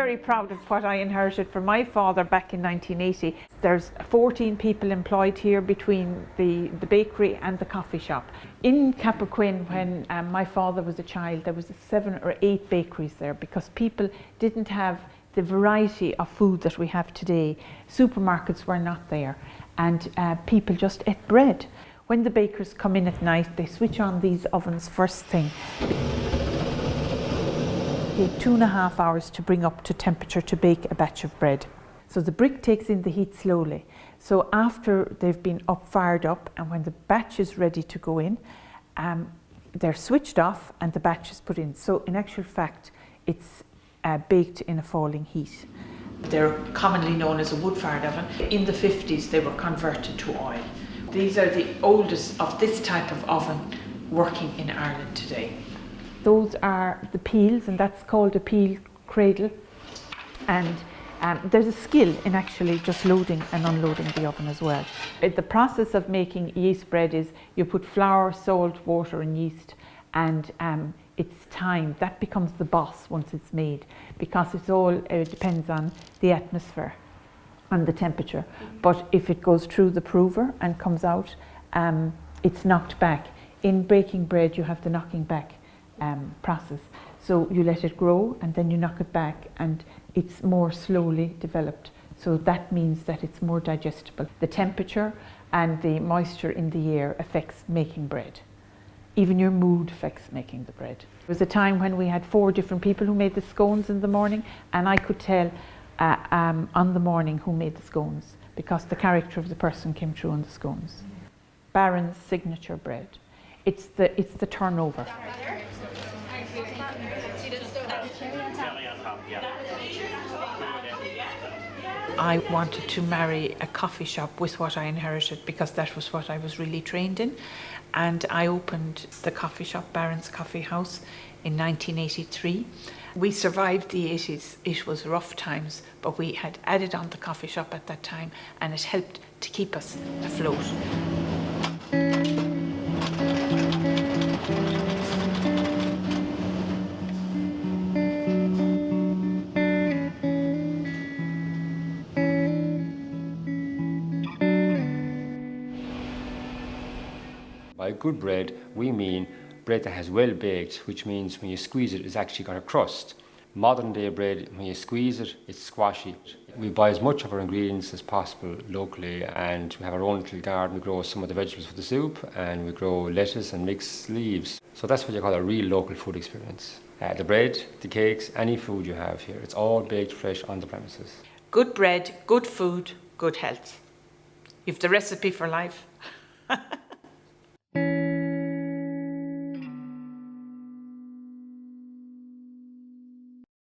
very proud of what I inherited from my father back in 1980. There's 14 people employed here between the bakery and the coffee shop. In Cappoquin, when my father was a child, there was 7 or 8 bakeries there because people didn't have the variety of food that we have today. Supermarkets were not there, and people just ate bread. When the bakers come in at night, they switch on these ovens first thing. It takes 2.5 hours to bring up to temperature to bake a batch of bread. So the brick takes in the heat slowly. So after they've been fired up, and when the batch is ready to go in, they're switched off and the batch is put in. So in actual fact, it's baked in a falling heat. They're commonly known as a wood-fired oven. In the 50s, they were converted to oil. These are the oldest of this type of oven working in Ireland today. Those are the peels, and that's called a peel cradle. And there's a skill in actually just loading and unloading the oven as well. The process of making yeast bread is you put flour, salt, water and yeast, and it's time. That becomes the boss once it's made, because it's all depends on the atmosphere and the temperature. But if it goes through the prover and comes out, it's knocked back. In baking bread, you have the knocking back process. So you let it grow and then you knock it back, and it's more slowly developed. So that means that it's more digestible. The temperature and the moisture in the air affects making bread. Even your mood affects making the bread. There was a time when we had 4 different people who made the scones in the morning, and I could tell on the morning who made the scones, because the character of the person came through on the scones. Barrons' signature bread. It's the turnover. I wanted to marry a coffee shop with what I inherited, because that was what I was really trained in. And I opened the coffee shop, Barrons Coffee House, in 1983. We survived the 80s. It was rough times, but we had added on the coffee shop at that time, and it helped to keep us afloat. By good bread, we mean bread that has well baked, which means when you squeeze it, it's actually got a crust. Modern day bread, when you squeeze it, it's squashy. We buy as much of our ingredients as possible locally, and we have our own little garden. We grow some of the vegetables for the soup, and we grow lettuce and mixed leaves. So that's what you call a real local food experience. The bread, the cakes, any food you have here, it's all baked fresh on the premises. Good bread, good food, good health. You've the recipe for life.